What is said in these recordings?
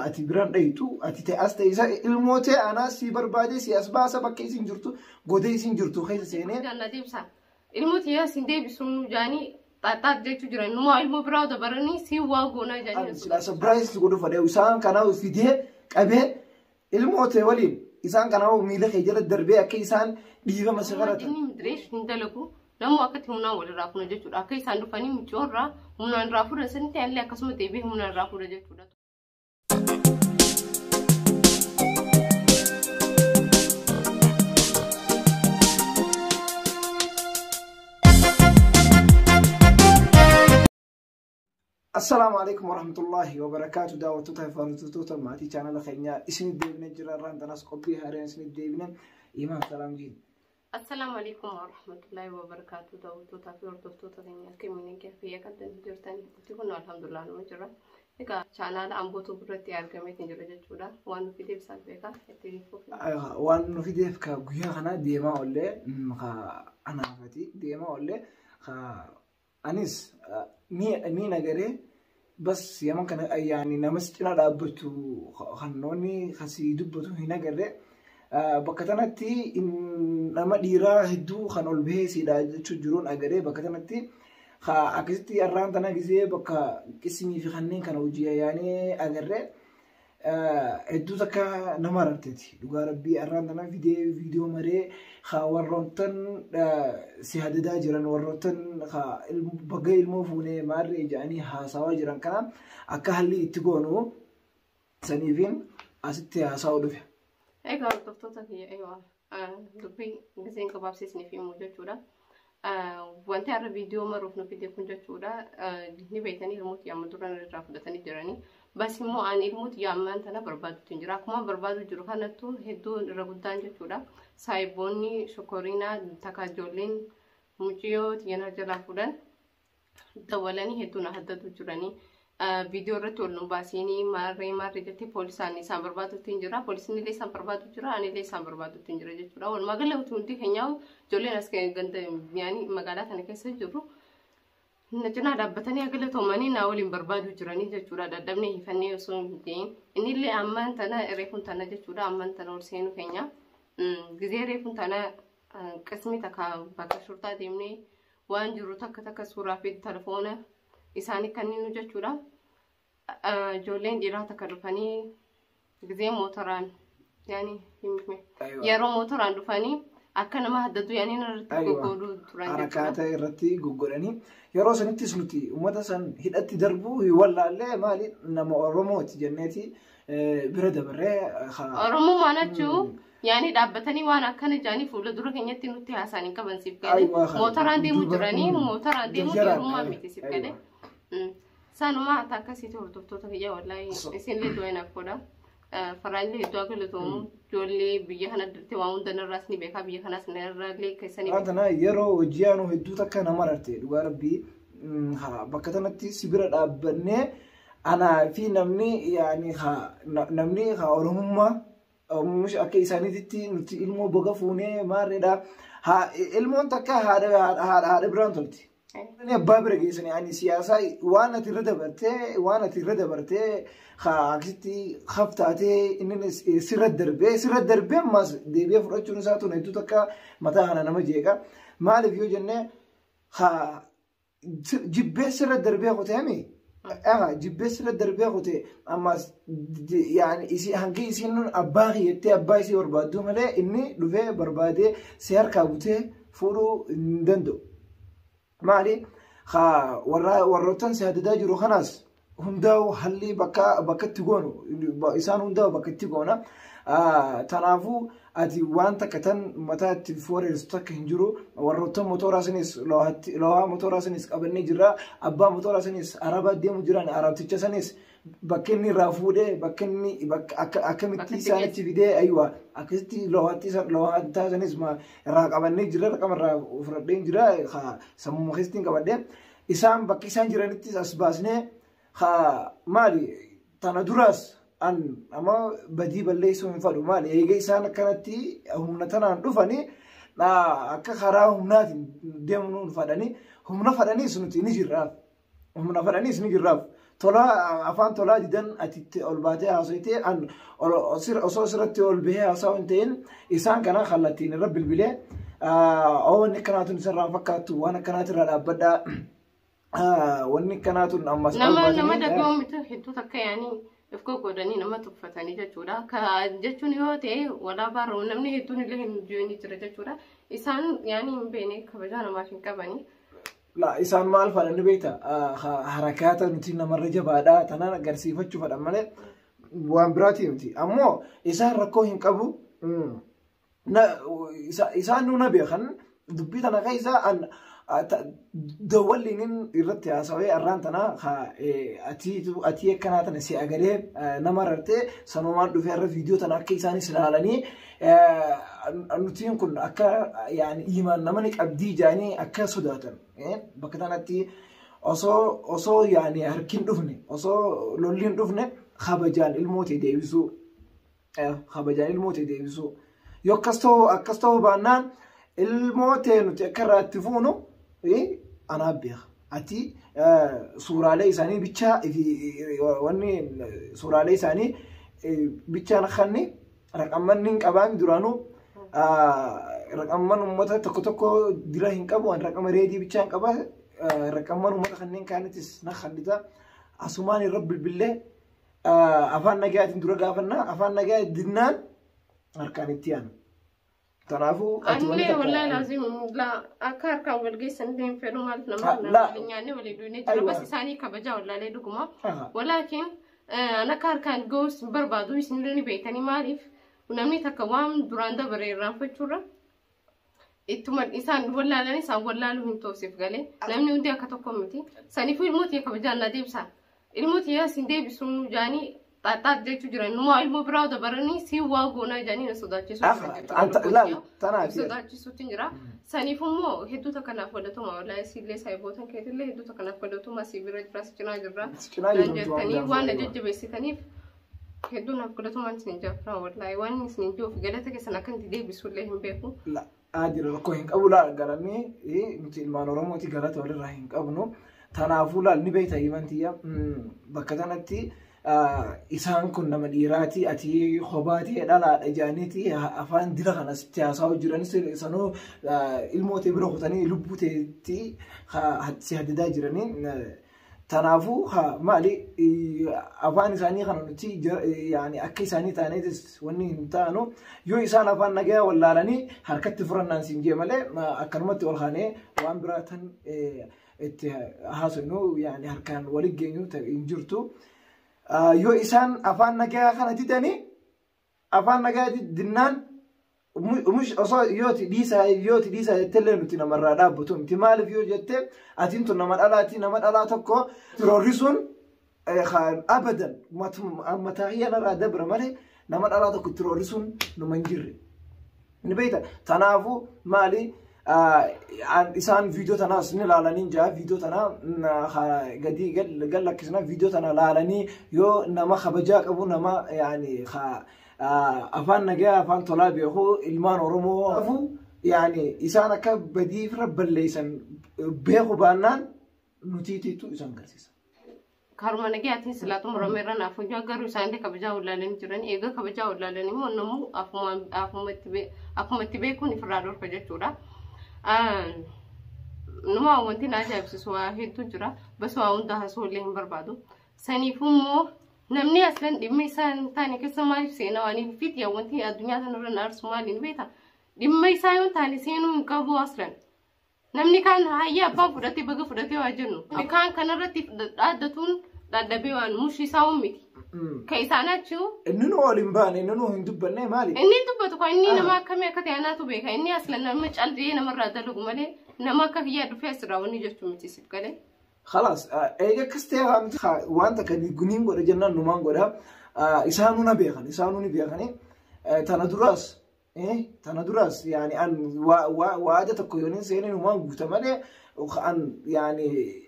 ati biraan dhayitu ati ta'as ta'isa ilmootee anaa si barbaade si as baasa bakka isin jirtu godee isin jirtu keessa seenee ganna deebisa ilmooti yaa sin deebisuun jaanii xaxaat jechuu jiran numaa ilmoo biraa dabaranii si waa goonaa jaanii sila surprise godhu fadhe isaan kana fidee qabee ilmootee waliin isaan kana miila kee jala darbee akka isaan dhiiga masagarata inni midreesh hin dalagu namu akkati humnaan walirraa fuudha jechuudha akka isaan dhufanii micoorraa humnaan irraa fuudhan sanitti illee akkasuma deebi'ee humnaan irraa fuudha jechuudha. السلام عليكم ورحمة الله وبركاته دعوتها فارتوتو ماتي channel خينيا اسم الديبنا جراران تناس قبي هارين اسم الديبنا إمام سلام جين السلام عليكم ورحمة الله وبركاته دعوتها فارتوتو خينيا كمينين كيف هي كانت جرتاني تقولنا الحمد لله نمجرا إذا channel أمبوتو برتي أركمت نجرا جتودا وانو في ديب سال بيكا تريفو وانو في ديب كا غيا خنا ديما ولا خا أنا فتي ديما ولا خا أنيس مي نجاري بس يوم كان يعني نمسكنا لابتو خنوني خسيدو بتو هنا جري بكتنا تي إن لما ديرا هدو خنول به سيدا تجرون أجري بكتنا تي خا أكيد أران تنا كذي بك كسيني في خنين كانوا وجيا يعني أجري هدو تكا نمارتتي لقى ربي أران تنا فيديو مري خا ورنتن سهادة جيران ورنتن خا بقى الموفونة ماري جاني هاسوا جيران كلام أكهلي تقولوا سنيفين أستي هاسوا دفع. أيوة دكتور تكية أيوة دبي بزين كباب سيسني في موجود جودا وانت على فيديو معروف نفيديو كنجا جودا نبيتني الموت يا مدرنا الرافض تاني جراني بس مو عن الموت يا من تنا برباد تنجرا كمان برباد جروها نتو هدو رغدان جودا سايبوني شكورينا تكاجولين مجيو تيانا جلا فودان دولاني هدو نهدد جراني فيديو رتول نباسيني ماري جتي بوليساني سام برباد تنجرا بوليسني لي سام برباد جرا أنا لي سام برباد تنجرا جورا والمغلا وتونتي هنياو جولين أسكي غند يعني مغالات أنا كيس جرو نجنا دبتني أقول توماني ناولين برباد جراني جورا دبني يفني وسون دين إني اللي أمان تنا ريكون تنا جورا أمان تنا ورسينو كينيا جزيرة ريكون تنا قسمي تكا بكا شرطة ديمني وان جرو تكا صورة في التلفون إساني كنينو جورا جولين ديرا تكرفاني جزيرة موتران يعني يارو موتران دفاني أكنا ما هددو يعني نرتقو قولو تران أنا كاتا يرتي قولاني يارو سنتي سنتي ومتى سن هدأت دربو يولا لا مالي نما رموت جنتي برد برا رمو ما نجو يعني دابتني وانا كنا جاني فولا دورا كنيتي نوتي حساني كبن سيب كده موتران دي مجراني موتران دي مجرما ميتي سيب كده سانو ما أتاكا سيتو ورطوطو تكيا والله إسين لي دوين أكودا فراني لي دوا كله توم جولي بيجهنا توامون دنا راسني بيكا بيجهنا سنرالي كيساني أنا يرو وجيانو هدو تكا نمرتي دوغا ربي ها بكتنا تي سبيرة أبني أنا في نمني يعني ها نمني ها أورهما مش أكيد ساني تي نتي إلمو بقفوني ما ردا ها إلمو تكا هذا برانتولتي أنا بابرك يعني سياسة وانا ترد برتة خاكتي خفتاتي إنني سر الدرب ما دبي فرج نساتو نيتو تكا متى أنا نمجيكا ما لفيو جنة خا جيب سر الدرب خوتامي جيب سر الدرب خوتي أما يعني إسي هنجي إسينون أباغي يتي أبايسي وربادو ملأ إني لفه بربادي سير كابوته فورو ندندو مالي خا وروتن سهددا جرو خناس هنداو حلي بكا تيغونو إسان هنداو بكا تيغونا تنافو أدي وانتا كتن متى تفوري رستك هنجرو وروتن موتوراسنيس لوها موتوراسنيس قبلني جرا أبا موتوراسنيس عربا ديمو جران عرب تيجسنيس بكني رافودة بكني أكمتي سانتي فيدي أيوة أكستي لوها تاسنيس ما راك قبلني جرا رقم رافردين جرا خا سمو خستين قبلني إسام بكيسان جرانتي أسباسني خا مالي تندرس أن أما بدي بالليسون فلو مالي يجي سان كانتي هم نتنا ندفني لا أكخراهم نات ديمون فداني هم نفداني سنتي نجراف هم نفداني سنجراف tola afaan tolaa didan ati ol baatee haasawitee an osoo sirratti ol bahee haasawu hin ta'in isaan kana kallattiin irra bilbilee wanni akkanaatun isarraa fakkaattu waan akkanaati irraa dhaabbadhaa wanni akkanaatun ammas nama dagoomitu hedduu takka yaanii ifko godhanii nama tuffatanii jechuudha. Jechuun yoo ta'e walaa baaruu namni hedduun illee hin jireenya jira jechuudha. Isaan yaanii hin beekne kabajaa namaaf hin qabanii. La isaan maal fadhan beekta harakaata nuti namarra jabaadhaa tanaan agarsiifachuu fadhan malee waan biraati miti. Ammoo isaan rakkoo hin qabu isaan nuna beekan dubbii tana keessa dawwalliin irratti haasawee arraan tana ati akkanaa tana si agalee nama rartee sanumaan dhufee irra viidiyoo tana akka isaanis ilaalanii nutiin kun akka imaan namani qabdii jaanii akka sodaatan bakka tanatti osoo harkiin dhufne osoo lolliin dhufne kabajaan ilmootee deebisuu yoo akkas ta'uu baannaan ilmootee nuti akka irraa itti fuunu anaa beeka ati suuraalee isaanii bichaa wanni suuraalee isaanii bichaan kanni raqammanni hin qabaan duraanuu raqamman uummata tokko dira hin qabu an raqama reedii bichaan qaba raqamman uummata kanneen kaanitis na kannita asumaan irra bilbilee afaan nagayaatiin dura gaafannaa afaan nagaa dinnaan harkaan itti aanu. تنافو أنا والله لازم لا أكار كان والجيسن دين فيلم مالت نمر يعني ولا دوني جرا بس ثاني كبجا ولا ليه دكما ولكن أنا كار كان جوس بربادو يسندني بيتاني معرف ونمني تكوام دراندا بريران فتورة إتما إنسان ولا لا إنسان ولا له من توصف قالي نمني ودي أكتوكمتي ثاني في الموت يكبجا نادي بسا الموت يا سندي بسون جاني تات جيتو جرا نما ilmu biraw da barani si waagona jani na sodachisu sodachisu tinjira sanifummo heddu takana fodato ma wala sille saybotan ketille heddu takana fodato ma sibira jras cina jirra janjatani wana jajjabe sitani heddu na fodato man tinja fra wallahi wan sinjo fi galata ke sana kan dide bisulle himbeku la ajira ko hin qabula garani muti ilman oromoti galata wala hin qabnu tanafula ni beeta imantiya bakka tanatti isaan kun nama dhiiraati ati khobaati dhalaadha jaaniiti afaan dira kanas tiyaasaa jiran sanoo ilmootee bira kutanii lubbuteetti si haddidaa jiranii tanaafu maali afaan isaanii kana nuti akka isaanii taaneetis wanni hin taanu yoo isaan afaan nagaa wallaalanii harkatti furannaan siin jee malee akkanumatti ol kaanee waan biraatan itti haasofnu harkaan waliin geenyu hin jirtu. Yoo isaan afaan nagaa kana didanii afaan nagaa dinnaan osoo yooti dhiisaa jettellee nuti namarraa dhaabbatu miti maaliif yoo jette atiin tun nama dhalaa tokko roorrisuun abadan mataa hiyyanarraa dabra malee nama dhalaa tokko roorrisuun numa hin jirre ni beekta tanaafu maali isaan viidiyoo tanaas ni laalanii jaa viidiyoo tanaa gadi gallakkisna viidiyoo tana laalanii yoo nama kabajaa qabu nama afaan nagaa afaan tolaa beeku ilmaan oromoo isaan akka badii fira balleessan beeku baannaan nutiitiitu isaan garsiisa. Karma nagayaatiin silaatu murameerra naaf hojii agaruu isaanii kabajaa wallaalanii jiran eega kabajaa wallaalanii immoo namuu akkuma itti beekuun ifirraa dorfa jechuudha. Numa wanti na ajaa'ibsiisu waa hedduu jira bas waa hunda haasoolee hin barbaadu saniifummoo namni aslan dhimma isaa hin taane keessa maaliif seenaa waan fiit yaa wanti addunyaa kanarra naarsu maaliin beekta dhimma isaa yoo taane seenuu hin qabu aslan namni kaan hayya abbaan fudhatee baga fudhatee waa jennu kaan kanarratti dhaaddatuun dhaaddabee waan mushi isaa ummiti ka isaan achuu inni nu waliin baane inni nu hin dubbanne maali inni dubbatu kan inni nama akkamii akka ta'e anaatu beeka inni aslan nama caldee namarraa dalagu malee nama akka kiyyaa dhufee asirraa wanni jechuu miti siif galee خلاص ايجا كستي وانت كدي غنيم غدا جنان نومان غدا اسانونا بيخن اسانوني بيخني تندرس تندرس ان واجه تكويونين سيني نومان غتمله وان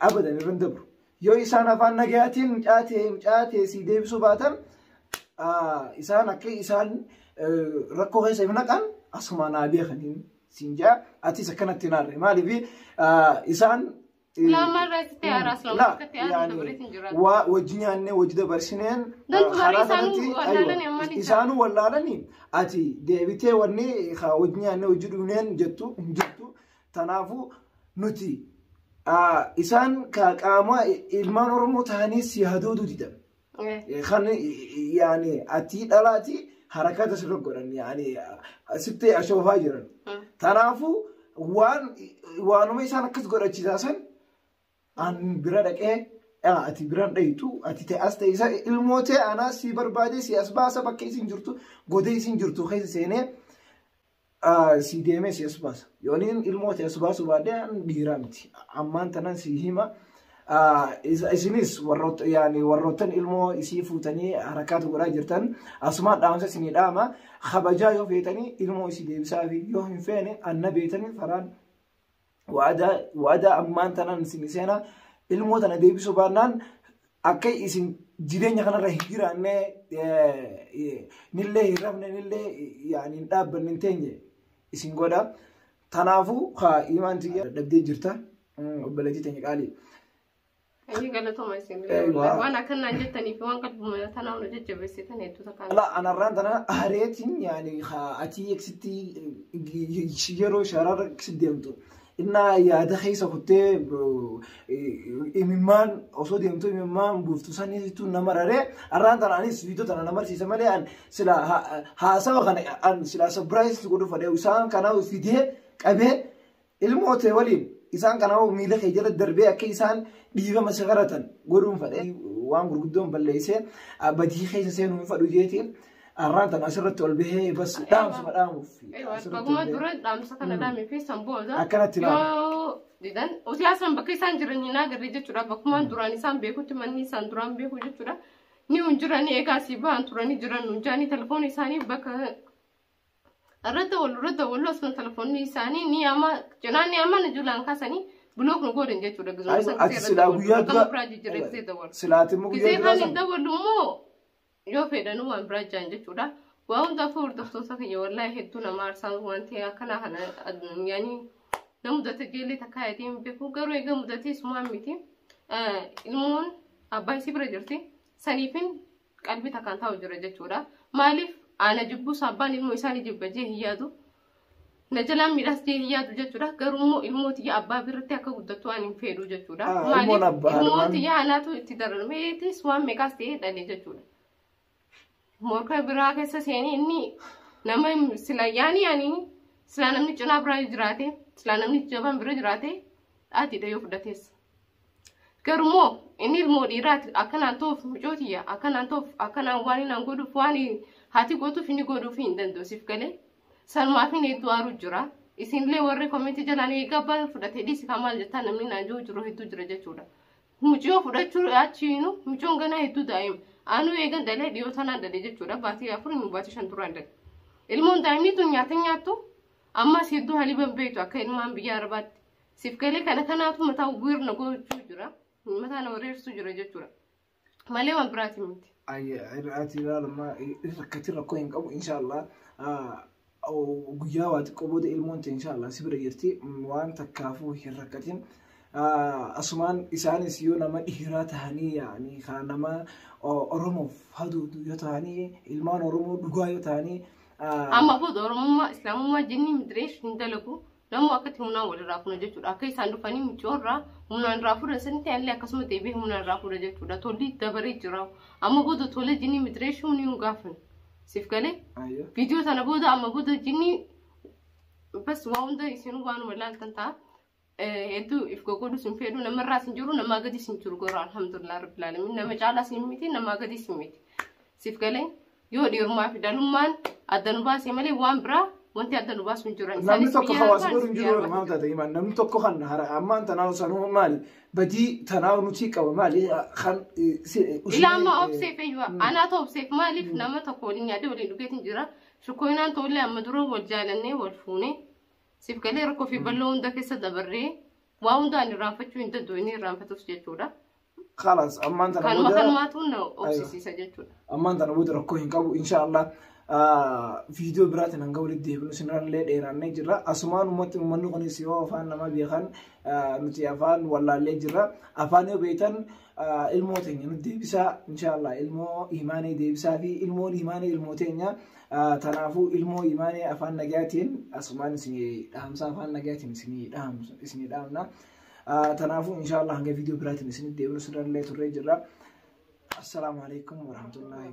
ابدا رندبر يو اسانا فان نغياتين مچاتي سي ديبسو باتم اسانا كي اسان ركو هي سيفنقان اسمانا بيخنين سينجا اتي سكنت نار مالي بي اسان لا مرة تيارا أصلا يعني وجني وجد برسنين إسانو ولا لني أتي ديبتي وني وجني أنا وجدونين جتو تنافو نتي إسان كأما إلمان رمو تهانيس يهدودو ديدم خان يعني أتي دلاتي حركات سرقرن يعني ستة أشوفها جرن تنافو وانو إسان كس قرأ جزاسن أن برادك أتي براد أيتو أتي تأستي إذا الموت أنا سيبر بعدي سياسباس بكي سنجرتو قدي سنجرتو خيس سنة سيديمه سياسباس يعني الموت سياسباس وبعدين ديرامتي أمان تنان سيهما إسنيس ورط يعني ورطن المو يسيفو تاني حركات قرا جرتن أسماء دامسة سني داما خبجا يوفيتني المو يسيدي بسافي يوهم فيني النبي تاني فران وعدا أمان تنان سنسينا الموت أنا ديبسو بانان أكيد إسن جيرين يخنا رهيرا نيله رفنا نيله يعني نتاب ننتهي إسن قدا تنافو خا إيمان تيجي دبدي جرتا وبلدي تاني قالي أي قال توما يسين وأنا كنا جتني في وان قلب ما تناو نجت بس تاني تتكلم لا أنا ران أنا هريتين يعني خا أتي يكستي يشيرو شرار كسديمتو إننا يا دخيسة كتير إمام أصود يمتو إمام بفتوساني تو نمرة أران ترى أنيس فيديو ترى نمر سيسا مالي أن سلا هاسا وخان أن سلا سبرايز تقولوا فده وسان كانوا فيديو أبي الموت ولين إنسان كانوا ميله خيجر الدربية كيسان ديفا مسخرة قولوا فده وان قدوم بالليسين بدي خيسة سينو فدو جيتين أران تنا أسرت والبيه بس دامس مدامو في أيوة بقوم درد دامس كنا دامي في سامبوزا أكنت يو ديدن وتياسم بكيسان جرني ناقر ريجت شرا بقوم دراني سام بيكو تمني سان دران بيكو جت شرا نيون جراني إيكاسي بان دراني جران نجاني تلفوني ساني بك رد ولا أصلا تلفوني ساني ني أما جناني أما نجولان كاساني بلوك نقول جت شرا جزء سلاويات سلاتي كذي هني دور مو yoo fedhanu waan biraa jaan jechuudha waan hunda furdoftoota kiyya wallahi hedduu nama aarsan wanti akkana kana yaani namudate jeellee takka yaatiin beeku garuu eega mudatee sumaan miti ilmoon abbaa isii bira jirti saniifin qalbii takkaan taa'u jira jechuudha maaliif ana jibbus abbaan ilmoo isaanii jibba jee hiyyaatu na jalaan midhaas jee hiyyaatu jechuudha garuu immoo ilmootiyya abbaa birratti akka guddattu waan hin fedhu jechuudha maaliif ilmootiyya anaatu itti dararmeetis waan meeqaas ta'ee dhalee jechuudha morka biraa keessa seenii inni nama sila yaani sila namni cinaa biraa jiraate sila namni jaban bira jiraate dhaatiidha yoo fudhatees garumoo inni ilmoo dhiiraati akkanaan toof mucootiyya akkanaan toof akkanaan waan hin godhuuf waan haati gootuuf inni godhuuf hin dandoosiif galee salmaafin hedduu aaru jira isinillee warri koomenti jalaan eegaa fudhatee dhiisi maal jettaa namni naannoo jiru hedduu jira jechuudha mucoo fudhachuu achiinu mucoon ganaa hedduu daa'ima anu eegan dalee dhiyoo tanaan dalee jechuudha baatii afurii nu baatii shan turaan dalee ilmoon daa'imni tun nyaattu ammas hedduu haliban beektu akka ilmaan biyya arabaatti siif galee kana kanaatu mataa guirna gochuu jira mataa nama reersuu jira jechuudha malee waan biraati miti. Ati ilaalama rakkati rakkoo hin qabu inshaallah guyyaa waati qobooda ilmoon ta'e inshaallah si bira jirti waan takkaafuu hin rakkatin. أسمان إسانيس يو نما إهرات هني يعني خانما أرمو هادو يتهاني إلمان أرمو دعاء يتهاني أما بود أرمو ما إسلام ما جنني مدريش ندلكو لما أكتر منا ولا رافونا جتورا أكيد ساندفاني متجورا منا رافونا سنتي أنلي أكسم تبيه منا رافونا جتورا تولي دبري جرا أما بود تولي جنني مدريش ونيو غافن سيف كله فيديو ثنا بود أما بود جنني بس واوندا يسينو وانو ملال تنتا hedduu if gogodhu sin fedhu namarraa sin jiru namaa gadi sin jiru garuu alhamdulillah rabbil alamin nama caalaa sin miti namaa gadi sin miti sif galee yoo dhiirummaa fi dalummaan adda nu baasee malee waan biraa wanti adda nu baasu hin jiran namni tokko hawaasa godhu hin jiru maal taate imaan namni tokko kan ammaan tanaawu sanuu maali badii tanaawu nuti qaba maali kan ilaama obseef eeywa anaata obseef maaliif nama tokko waliin yaadee waliin dhugeetiin jira shukkoinaan tollee amma dura wal jaalannee wal fuunee سيف كله ركوب في بالون ده كيسة دبرة واون ده نرافع شو إنت دويني رافع توصل جتورا خلاص أمان تنا كان ما كان ما تونا أوبسيسي سجتورا أمان تنا بود ركوب إنكابو إن شاء الله فيديو برات نانجول الدهبلو سنران ليد إيران نجرا أسمان من نغني سوا أفان نما بيخان نتي أفان ولا لجرا أفان يبيتن الموتين ندي بسا إن شاء الله المو إيماني دي بسا في المو إيماني الموتين تنافو المو إيماني أفان نجاتين أسمان سني أهمسا أفان نجاتين سني أهم سني أهمنا تنافو إن شاء الله هنجي فيديو برات نسني الدهبلو سنران ليد الرجلا السلام عليكم ورحمة الله